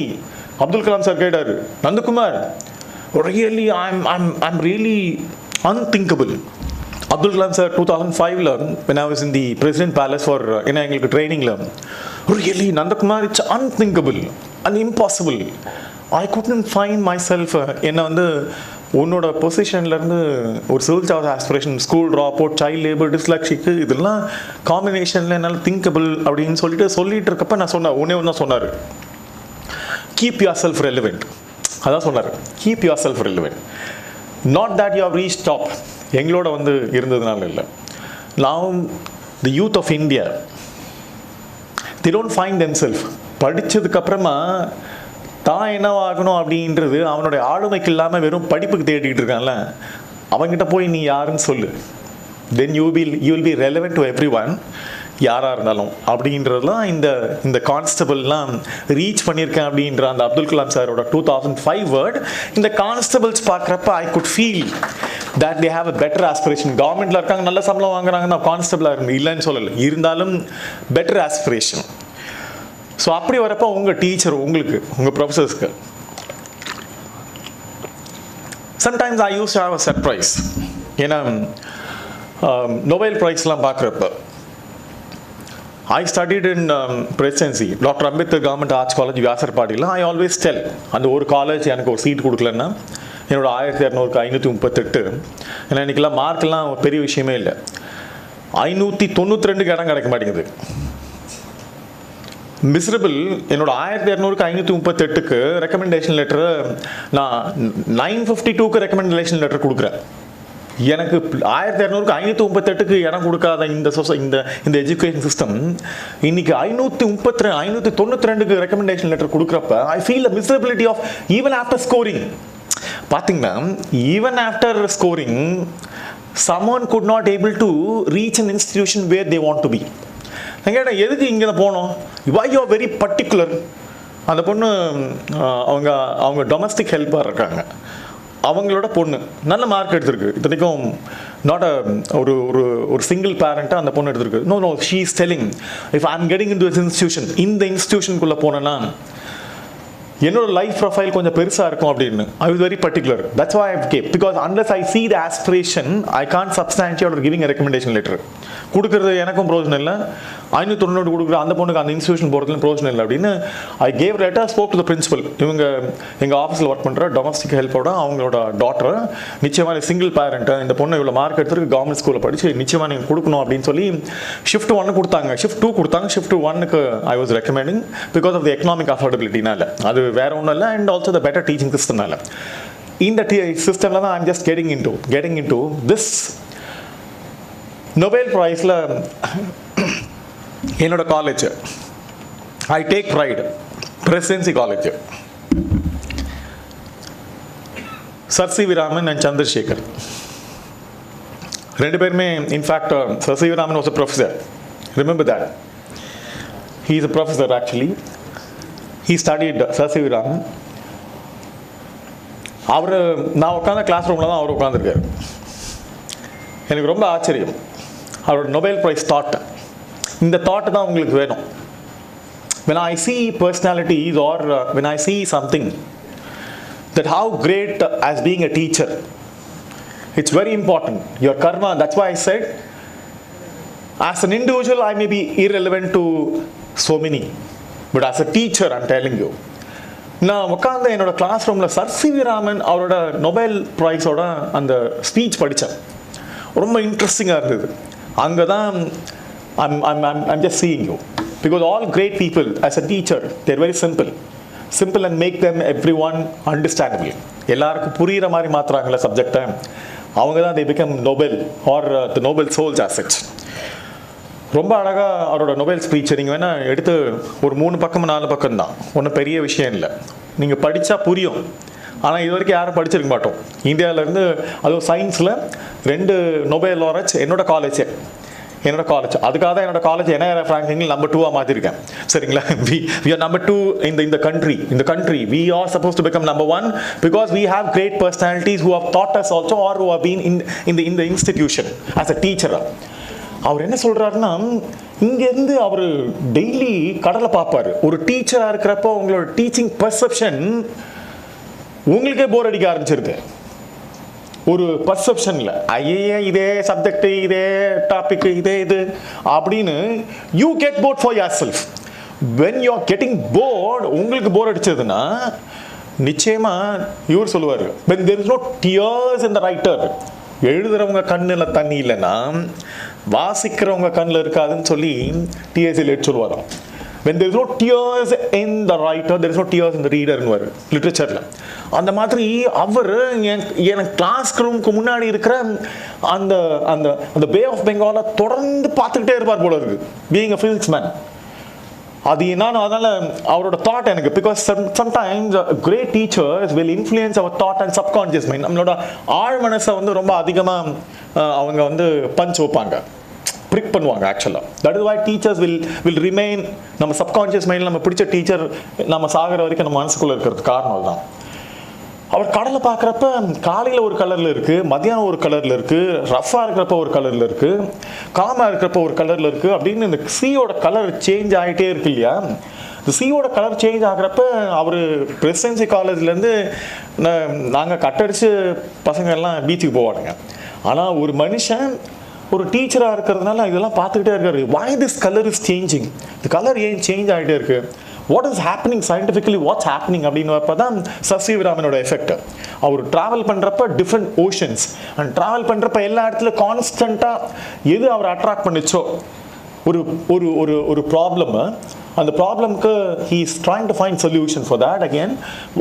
Abdul Kalam sir கேட்டார், Nandakumar really I'm really unthinkable. Abdul Kalam sir 2005 when I was in the President Palace for எங்களுக்கு ட்ரைனிங்ல, really Nandakumar, it's unthinkable and impossible. I couldn't find myself. என்ன வந்து உன்னோட பொசிஷன்லேருந்து ஒரு civil service aspiration, school drop out, child labour, டிஸ்லெக்ஸிக்கு இதெல்லாம் காம்பினேஷனில் என்னால் திங்கபிள் அப்படின்னு சொல்லிட்டு இருக்கப்ப நான் சொன்னேன், ஒன்று தான் சொன்னார், கீப் யுவர் செல்ஃப் ரெலிவெண்ட். அதான் சொன்னார், keep yourself relevant. Not that you have reach top, எங்களோட வந்து இருந்ததுனால இல்லை. now the youth of India, they don't find themselves. படித்ததுக்கப்புறமா தான் என்னவாகணும் அப்படின்றது அவனுடைய ஆளுமைக்கு இல்லாமல் வெறும் படிப்புக்கு தேடிட்டு இருக்கான்ல, அவங்ககிட்ட போய் நீ யாருன்னு சொல்லு. Then you will be relevant to every one, யாராக இருந்தாலும். அப்படின்றதுலாம் இந்த கான்ஸ்டபிள்லாம் ரீச் பண்ணியிருக்கேன் அப்படின்ற அந்த அப்துல் கலாம் சாரோட 2005 வேர்ட். இந்த கான்ஸ்டபிள்ஸ் பார்க்குறப்ப I could feel that they have a better aspiration. கவர்மெண்ட்டில் இருக்காங்க, நல்ல சம்பளம் வாங்குறாங்க, நான் கான்ஸ்டபிளாக இருந்து இல்லைன்னு சொல்லலை, இருந்தாலும் பெட்டர் ஆஸ்பிரேஷன். ஸோ அப்படி வரப்போ உங்கள் டீச்சர், உங்களுக்கு உங்கள் ப்ரொஃபஸர்ஸ்க்கு sometimes I use have a surprise. ஏன்னா நோபல் ப்ரைஸ்லாம் பார்க்குறப்ப I studied in presidency, Dr. Ambedkar Government Arts College, வியாசர்பாடியில். I always tell, அந்த ஒரு காலேஜ் எனக்கு ஒரு சீட் கொடுக்கலன்னா என்னோட 1200க்கு 538. ஏன்னா இன்றைக்கெல்லாம் மார்க்கெல்லாம் பெரிய விஷயமே இல்லை. 592 இடம் கிடைக்க மாட்டேங்குது. மிசரபிள். என்னோட 1200க்கு 538க்கு ரெக்கமெண்டேஷன் லெட்டரு நான் 952க்கு ரெக்கமெண்டேஷன் லெட்டர் கொடுக்குறேன். எனக்கு 1200க்கு 538க்கு இடம் கொடுக்காத இந்த எஜுகேஷன் சிஸ்டம் இன்னைக்கு 592க்கு ரெக்கமெண்டேஷன் லெட்டர் கொடுக்குறப்ப I feel the miserability of even after scoring. பார்த்தீங்கன்னா even after scoring someone could not able to reach an institution where they want to be. நான் கேட்டேன், எதுக்கு இங்கே போனோம்? why you are very particular? அந்த பொண்ணு அவங்க டொமஸ்டிக் ஹெல்ப்பாக இருக்காங்க, அவங்களோட பொண்ணு நல்ல மார்க் எடுத்திருக்கு. இத்தனைக்கும் நாட் ஒரு சிங்கிள் பேரண்ட்டாக அந்த பொண்ணு எடுத்திருக்கு. No she is telling, if I am getting into this institution, இந்த இன்ஸ்டியூஷனுக்குள்ளே போனேன்னா என்னோட லைஃப் ப்ரொஃபைல் கொஞ்சம் பெருசாக இருக்கும் அப்படின்னு. I was very particular. That's why I gap, because unless I see the aspiration, I can't substantiate or giving a recommendation letter. கொடுக்குறது எனக்கும் ப்ரோஜனம் இல்லை, 590 கொடுக்குற அந்த பொண்ணுக்கு அந்த இன்ஸ்டியூஷன் போகிறதுல ப்ரோஜனம் இல்லை அப்படின்னு I gave letter, spoke to the principal. இவங்க எங்கள் ஆஃபீஸில் ஒர்க் பண்ணுற டொமஸ்டிக் ஹெல்ப்போட அவங்களோட டாட்டர், நிச்சயமாக சிங்கிள் பேரண்ட்டு, இந்த பொண்ணு இவ்வளோ மார்க் எடுத்துருக்கு, கவர்மெண்ட் ஸ்கூலில் படித்து நிச்சயமாக நீங்கள் கொடுக்கணும் அப்படின்னு சொல்லி ஷிஃப்ட் 1 கொடுத்தாங்க, ஷிஃப்ட் 2 கொடுத்தாங்க. ஷிஃப்ட் 1க்கு I was recommending because of the economic அஃபோர்டபிலிட்டினால, அது வேற ஒன்றும் இல்லை, and also the better teaching சிஸ்டம்னால. இந்த சிஸ்டமில் தான் I'm just getting into this Nobel ப்ரைஸில். என்னோட college I take pride, Presidency college. Sir C V Raman and Chandrasekhar ரெண்டு பேருமே, in fact Sir C V Raman was a professor, remember that. He is a professor actually. He studied Sir C V Raman. அவர், நான் உட்காந்த class ரூமில் தான் அவர் உட்காந்துருக்காரு. எனக்கு ரொம்ப ஆச்சரியம் அவரோட நோபல் ப்ரைஸ் தாட். இந்த தாட் தான் உங்களுக்கு வேணும். when I see personalities or when I see something that how great as being a teacher, it's very important, your karma. That's why I said as an individual I may be irrelevant to so many, but as a teacher I'm telling you, நான் உட்காந்து என்னோட class ரூமில் sir C V Raman அவரோட Nobel ப்ரைஸோட அந்த speech படித்தேன். ரொம்ப இன்ட்ரெஸ்டிங்காக இருந்தது. அங்கே தான் I'm just seeing you, because all great people as a teacher, they're very simple and make them everyone understandable. எல்லாருக்கும் புரிகிற மாதிரி மாற்றுறாங்களே சப்ஜெக்டை, அவங்க தான் they become Nobel or the Nobel souls as such. ரொம்ப அழகாக அவரோட நொபேல் ஸ்பீச்சை நீங்கள் வேணால் எடுத்து ஒரு 3 பக்கம் 4 பக்கம் தான், ஒன்றும் பெரிய விஷயம் இல்லை, நீங்கள் படித்தா புரியும். ஆனால் இது வரைக்கும் யாரும் படிச்சிருக்க மாட்டோம் இந்தியாவிலேருந்து. அதுவும் சயின்ஸில் 2 நொபேல் லாரட்ஸ் என்னோட காலேஜ். அதுக்காக தான் என்னோட காலேஜ் NIRF ரேங்கிங்கில் நம்பர் 2 மாற்றிருக்கேன். சரிங்களா? we are number 2 in the country. We are supposed to become number 1 because we have great personalities who have taught us also or who have been in the institution as a teacher. அவர் என்ன சொல்கிறாருன்னா, இங்கேருந்து அவர் daily கடலை பார்ப்பார். ஒரு டீச்சராக இருக்கிறப்போ உங்களோட teaching perception உங்களுக்கே போர் அடிக்க ஆரம்பிச்சிருது. ஒரு பர்செப்ஷனில் ஐயே இதே சப்ஜெக்ட், இதே டாபிக், இதே இது அப்படின்னு you get bored for yourself. When you are getting bored, உங்களுக்கு போர் அடிச்சதுன்னா நிச்சயமாக இவர் சொல்லுவார், when there is no tears in the writer, எழுதுறவங்க கண்ணில் தண்ணி இல்லைன்னா வாசிக்கிறவங்க கண்ணில் இருக்காதுன்னு சொல்லி TSL சொல்லுவாராம். when there is no tears in the writer, there is no tears in the reader னுவார் லிட்ரேச்சரில். அந்த மாதிரி அவர் எனக்கு கிளாஸ் ரூமுக்கு முன்னாடி இருக்கிற அந்த அந்த அந்த பே ஆஃப் பெங்காலை தொடர்ந்து பார்த்துக்கிட்டே இருப்பார் போல இருக்கு, பீயிங் அ ஃபிசிக்ஸ் மேன். அது என்னன்னு அதனால அவரோட தாட் எனக்கு, because sometimes great teachers will influence our thought and subconscious மைண்ட். நம்மளோட ஆழ் மனசை வந்து ரொம்ப அதிகமாக அவங்க வந்து பஞ்ச் வைப்பாங்க, ப்ரிக் பண்ணுவாங்க ஆக்சுவலாக. That is why teachers will remain நம்ம சப்கான்ஷியஸ் மைண்டில். நம்ம பிடிச்ச டீச்சர் நம்ம சாகிற வரைக்கும் நம்ம மனசுக்குள்ளே இருக்கிறது காரணம் அதுதான். அவர் கடலை பார்க்குறப்ப காலையில் ஒரு கலரில் இருக்குது, மத்தியானம் ஒரு கலரில் இருக்குது, ரஃப்பாக இருக்கிறப்ப ஒரு கலரில் இருக்குது, காமாக இருக்கிறப்ப ஒரு கலரில் இருக்குது அப்படின்னு இந்த சீயோட கலர் சேஞ்ச் ஆகிட்டே இருக்கு இல்லையா? இந்த சீயோட கலர் சேஞ்ச் ஆகிறப்ப அவர் பிரசிடென்சி காலேஜ்லேருந்து நாங்கள் கட்டடிச்சு பசங்க எல்லாம் பீச்சுக்கு போவானுங்க. ஆனால் ஒரு மனுஷன் ஒரு டீச்சராக இருக்கிறதுனால இதெல்லாம் பார்த்துக்கிட்டே இருக்காரு. why this color is changing, இந்த கலர் ஏன் சேஞ்ச் ஆகிட்டே இருக்குது, what is happening scientifically, what's happening அப்படின்னு அப்போ தான் சர் சி வி ராமனோட எஃபெக்ட். அவர் ட்ராவல் பண்ணுறப்ப டிஃப்ரெண்ட் ஓஷன்ஸ் அண்ட் ட்ராவல் பண்ணுறப்ப எல்லா இடத்துல கான்ஸ்டண்ட்டாக எது அவர் அட்ராக்ட் பண்ணிச்சோ ஒரு ஒரு ஒரு ஒரு ப்ராப்ளம், அந்த ப்ராப்ளம்க்கு he is trying to find solution for that. Again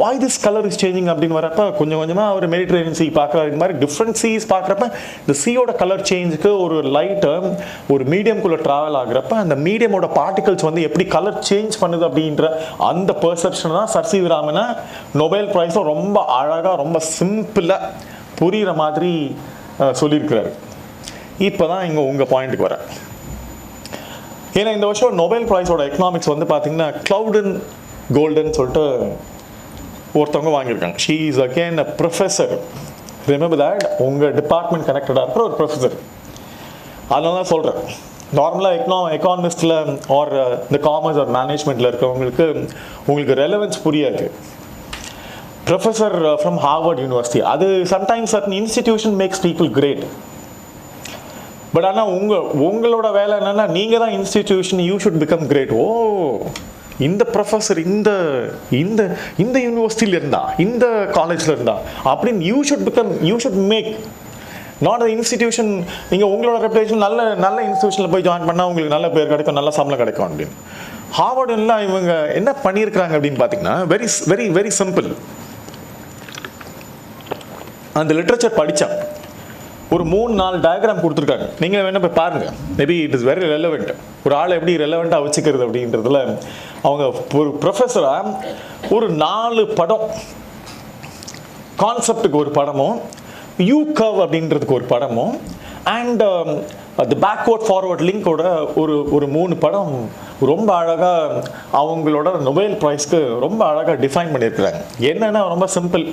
why this color is changing அப்படின்னு வரப்போ கொஞ்சம் கொஞ்சமாக அவர் மெடிட்ரேனியன் சீ பார்க்குறாரு. இந்த மாதிரி டிஃப்ரெண்ட் சீஸ் பார்க்குறப்ப இந்த சீயோட கலர் சேஞ்சுக்கு ஒரு லைட்டு ஒரு மீடியம்குள்ளே ட்ராவல் ஆகுறப்ப அந்த மீடியமோட பார்ட்டிகல்ஸ் வந்து எப்படி கலர் சேஞ்ச் பண்ணுது அப்படின்ற அந்த பெர்செப்ஷன் தான் சர் சி வி ராமனை நொபேல் ப்ரைஸும் ரொம்ப அழகாக ரொம்ப சிம்பிளாக புரிகிற மாதிரி சொல்லியிருக்கிறாரு. இப்போ தான் இங்கே உங்கள் பாயிண்ட்டுக்கு வரேன். ஏன்னா இந்த வருஷம் நொபேல் ப்ரைஸோட எக்கனாமிக்ஸ் வந்து பார்த்தீங்கன்னா கிளவுடன் கோல்டன் சொல்லிட்டு ஒருத்தவங்க வாங்கியிருக்காங்க. She is again a professor. Remember that, உங்கள் டிபார்ட்மெண்ட் கனெக்டடாக இருக்கிற ஒரு ப்ரொஃபஸர். அதனால தான் சொல்கிறேன், நார்மலாக எக்கானமிஸ்டில் ஆர் இந்த காமர்ஸ் ஆர் மேனேஜ்மெண்ட்டில் இருக்கிறவங்களுக்கு உங்களுக்கு ரெலவென்ஸ் புரியாது. ப்ரொஃபஸர் ஃப்ரம் ஹார்வர்ட் யூனிவர்சிட்டி, அது sometimes certain institution makes people great. But ஆனால் உங்களோட வேலை என்னென்னா நீங்கள் தான் institution, you should become great. Oh, இந்த ப்ரொஃபஸர் இந்த இந்த இந்த யூனிவர்சிட்டியில் இருந்தா, இந்த காலேஜில் இருந்தா அப்படின்னு you should make not a institution. நீங்கள் உங்களோட ரெப்புடேஷன் நல்ல இன்ஸ்டிடியூஷனில் போய் ஜாயின் பண்ணால் உங்களுக்கு நல்ல பேர் கிடைக்கும், நல்ல சம்பளம் கிடைக்கும் அப்படின்னு. ஹார்வர்டுலாம் இவங்க என்ன பண்ணியிருக்கிறாங்க அப்படின்னு பார்த்தீங்கன்னா வெரி வெரி வெரி சிம்பிள். அந்த லிட்ரேச்சர் படித்தேன், ஒரு 3-4 டயக்ராம் கொடுத்துருக்காங்க. நீங்கள் வேணால் போய் பாருங்கள், maybe it is very relevant. ஒரு ஆளை எப்படி ரெலவெண்ட்டாக வச்சுக்கிறது அப்படின்றதுல அவங்க ஒரு ப்ரொஃபஸராக ஒரு 4 படம், கான்செப்டுக்கு ஒரு படமும், யூ கர்வ் அப்படின்றதுக்கு ஒரு படமும், அண்ட் தி பேக்வர்ட் ஃபார்வர்ட் லிங்கோட ஒரு 3 படம் ரொம்ப அழகாக அவங்களோட நொபேல் ப்ரைஸ்க்கு ரொம்ப அழகாக டிஃபைன் பண்ணியிருக்கிறாங்க. என்னென்னா ரொம்ப சிம்பிள்.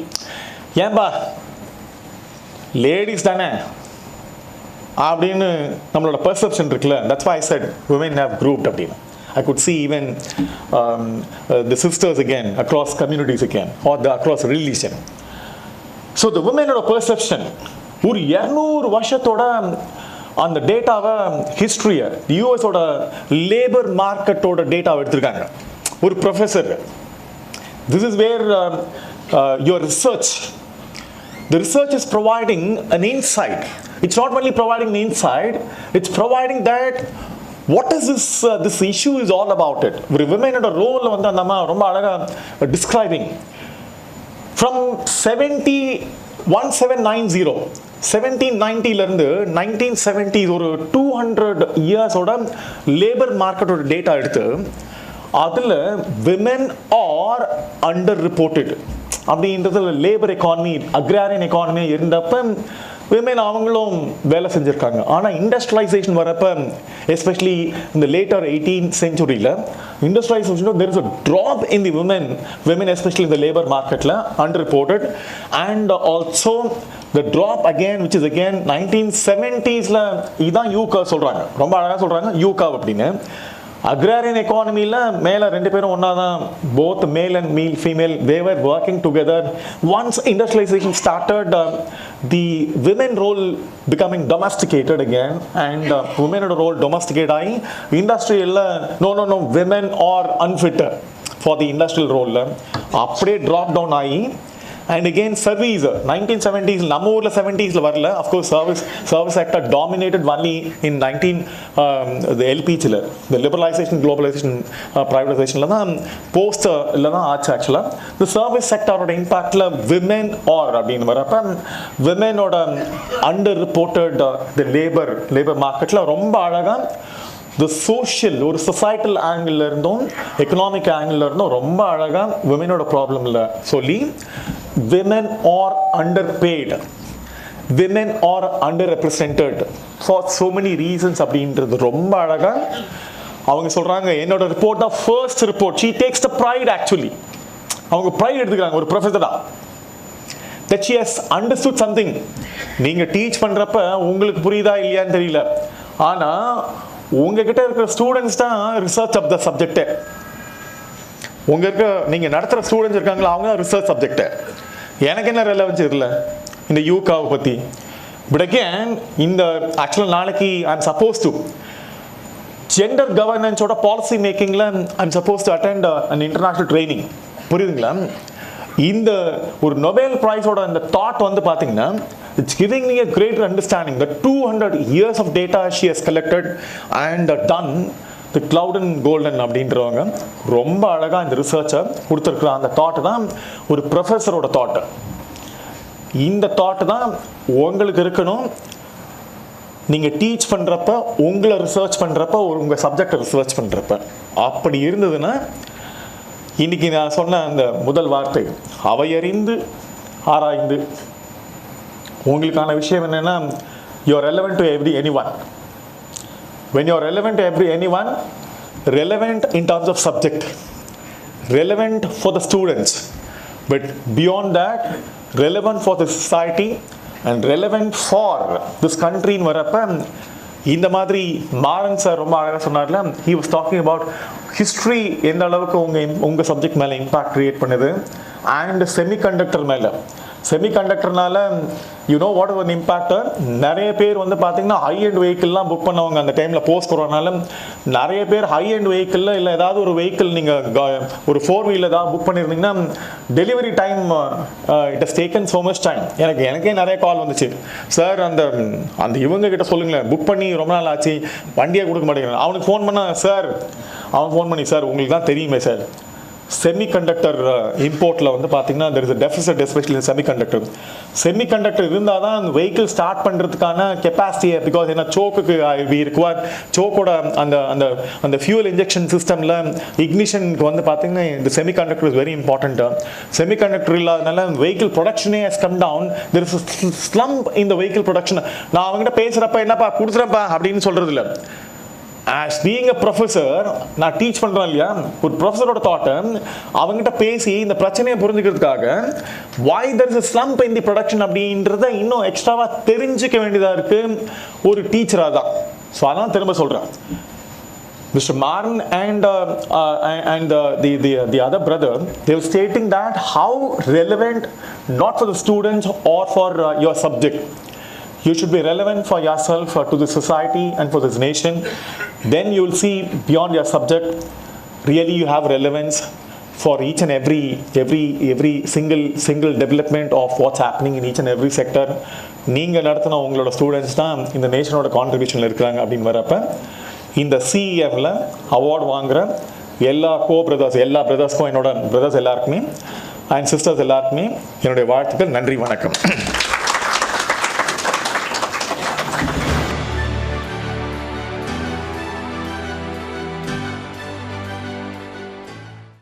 ஏன்பா லேடிஸ் தானே அப்படின்னு நம்மளோட பெர்செப்ஷன் இருக்குல்ல. That's why I said women have grouped அப்படின்னு. I could see even the sisters again across communities again or across religion. So the women-ஓட பெர்செப்ஷன் ஒரு 200 வருஷத்தோட அந்த டேட்டாவை, ஹிஸ்ட்ரியை, யூஎஸோட லேபர் மார்க்கெட்டோட டேட்டாவை எடுத்திருக்காங்க. ஒரு professor, this is where your research, the research is providing an insight. It's not only providing an insight, it's providing that what is this issue is all about it. Women ஓட role வந்து அந்த அம்மா ரொம்ப அழகாக describing from 1790 1790 1970 ஒரு 200 இயர்ஸோட labour மார்க்கெட்டோட data எடுத்து அதில் விமென் ஆர் அண்டர் ரிப்போர்ட்டட் அப்படின்றது லேபர் எக்கானமி அக்ராரியன் எக்கானமி இருந்தப்ப விமென் அவங்களும் வேலை செஞ்சுருக்காங்க. ஆனால் இண்டஸ்ட்ரியலைசேஷன் வரப்போ எஸ்பெஷலி இந்த லேட்டர் 18th centuryல industrialisation there is a drop in the women especially in the labor marketல unreported, and also the drop again which is again 1970sல இதான் யூ கர்வ் சொல்கிறாங்க, ரொம்ப அழகாக சொல்கிறாங்க யூ கர்வ் அப்படின்னு. அக்ராரியன் எக்கானமியில் மேலே ரெண்டு பேரும் ஒன்றா தான், both male and female they were working together. Once industrialization started, the women role becoming domesticated again, and women role domesticated ஆகி இண்டஸ்ட்ரியலில் no women are unfit for the industrial role அப்படியே drop down ஆகி, and again service 1970s நம்ம ஊரில் 70sல வரல. of course service sector dominated only in the LPGல the liberalization globalization privatization தான் போஸ்ட்ல தான் ஆச்சு. ஆக்சுவலாக the service sectorோட இம்பாக்ட்ல women or அப்படின்னு வரப்ப womenோட under reported the labor marketல ரொம்ப அழகாக the social ஒரு societal angle இருந்தும் economic angle இருந்தும் ரொம்ப அழகாக womenோட ப்ராப்ளம்ல சொல்லி women are underpaid, women are underrepresented for so many reasons அப்படின்றது ரொம்ப அழகா அவங்க சொல்றாங்க. என்னோட ரிப்போர்ட் தான் first report. she takes the pride actually, அவங்க ப்ரைட் எடுத்துக்கிறாங்க ஒரு ப்ரொஃபஸரா that she has understood something. நீங்க டீச் பண்றப்ப உங்களுக்கு புரியுதா இல்லையான்னு தெரியல, ஆனா உங்ககிட்ட இருக்கிற ஸ்டூடெண்ட்ஸ் தான் ரிசர்ச் ஆஃப் த சப்ஜெக்ட். உங்க இருக்க நீங்க நடத்துற ஸ்டூடெண்ட்ஸ் இருக்காங்களா அவங்க தான் ரிசர்ச் சப்ஜெக்ட். எனக்கு என்ன ரெலவன்ஸ் இல்லை இந்த யூகாவை பற்றி. பட் அகேன் இந்த ஆக்சுவலாக நாளைக்கு ஐம் சப்போஸ் டு ஜெண்டர் கவர்னன்ஸோட பாலிசி மேக்கிங்கில் I'm supposed to attend an international training. புரியுதுங்களா? இந்த ஒரு நொபேல் ப்ரைஸோட இந்த தாட் வந்து பார்த்தீங்கன்னா it's giving me a greater understanding that 200 years of data she has collected and done the cloud and golden அப்படின்றவங்க ரொம்ப அழகாக இந்த ரிசர்ச்சை கொடுத்துருக்குற அந்த தாட் தான் ஒரு ப்ரொஃபஸரோட தாட்டு. இந்த தாட் தான் உங்களுக்கு இருக்கணும். நீங்கள் டீச் பண்ணுறப்ப, உங்களை ரிசர்ச் பண்ணுறப்ப, உங்கள் சப்ஜெக்டை ரிசர்ச் பண்ணுறப்ப அப்படி இருந்ததுன்னா இன்னைக்கு நான் சொன்ன அந்த முதல் வார்த்தை அவையறிந்து ஆராய்ந்து, உங்களுக்கான விஷயம் என்னென்னா you are relevant to anyone. When you are relevant to anyone, relevant in terms of subject, relevant for the students, but beyond that, relevant for the society and relevant for this country. In வரப்ப இந்த மாதிரி Maran sir ரொம்ப அழகாக சொன்னார்ல, he was talking about history எந்த அளவுக்கு உங்கள் subject மேலே இம்பாக்ட் கிரியேட் பண்ணுது, அண்ட் செமிகண்டக்டர் மேலே. செமிகண்டக்டர்னால யூனோ வாட் ஒரு இம்பாக்ட். நிறைய பேர் வந்து பார்த்தீங்கன்னா ஹை அண்ட் வெஹிக்கிள்லாம் புக் பண்ணவங்க அந்த டைமில் போஸ்ட் கொரோனால நிறைய பேர் ஹை அண்ட் வெஹிக்கிளில் இல்லை ஏதாவது ஒரு வெஹிக்கிள் நீங்கள் ஒரு 4-wheeler ஏதாவது புக் பண்ணியிருந்தீங்கன்னா delivery time it has taken so much time. எனக்கே நிறைய கால் வந்துச்சு, சார் அந்த இவங்க கிட்ட சொல்லுங்களேன், புக் பண்ணி ரொம்ப நாள் ஆச்சு வண்டியை கொடுக்க மாட்டேங்கிறேன். அவனுக்கு ஃபோன் பண்ண சார், அவன் ஃபோன் பண்ணி சார் உங்களுக்கு தான் தெரியுமே சார், செமிகண்டக்டர் இம்போர்ட்டில் வந்து பார்த்தீங்கன்னா there is a deficit especially in semiconductor. Semiconductor இருந்தால் தான் அந்த வெஹிக்கிள் ஸ்டார்ட் பண்ணுறதுக்கான கெப்பாசிட்டியை, பிகாஸ் ஏன்னா சோக்குக்கு வி ரிக்வயர் சோக்கோட அந்த அந்த அந்த ஃபியூல் இன்ஜெக்ஷன் சிஸ்டமில் இக்னிஷனுக்கு வந்து பார்த்தீங்கன்னா இந்த semiconductor is very important. Semiconductor இல்லாதனால வெஹிக்கிள் ப்ரொடக்ஷனே has come down. there is a slump in the vehicle production. நான் அவங்ககிட்ட பேசுகிறப்ப என்னப்பா கொடுத்துறப்பா அப்படின்னு சொல்கிறது இல்லை. As being a professor, நான் டீச் பண்ணுறேன் இல்லையா, ஒரு ப்ரொஃபஸரோட தாட்டை அவங்ககிட்ட பேசி இந்த பிரச்சனையை புரிஞ்சுக்கிறதுக்காக why there is a slump in the production அப்படின்றத இன்னும் எக்ஸ்ட்ராவாக தெரிஞ்சுக்க வேண்டியதாக இருக்குது ஒரு டீச்சராக தான். ஸோ அதெல்லாம் திரும்ப சொல்கிறேன். Mr. Maran and the other brother, they were stating that how relevant not for the students or for your subject. You should be relevant for yourself, to the society and for this nation. Then you will see beyond your subject, really you have relevance for each and every single development of what's happening in each and every sector. நீங்கள் நடத்தின உங்களோட students தான் இந்த நேஷனோட கான்ட்ரிபியூஷனில் இருக்கிறாங்க அப்படின்னு வரப்ப இந்த CEMல award வாங்குகிற எல்லா எல்லா பிரதர்ஸ்க்கும், என்னோட பிரதர்ஸ் எல்லாருக்குமே அண்ட் சிஸ்டர்ஸ் எல்லாருக்குமே என்னுடைய வாழ்த்துக்கள். நன்றி, வணக்கம்.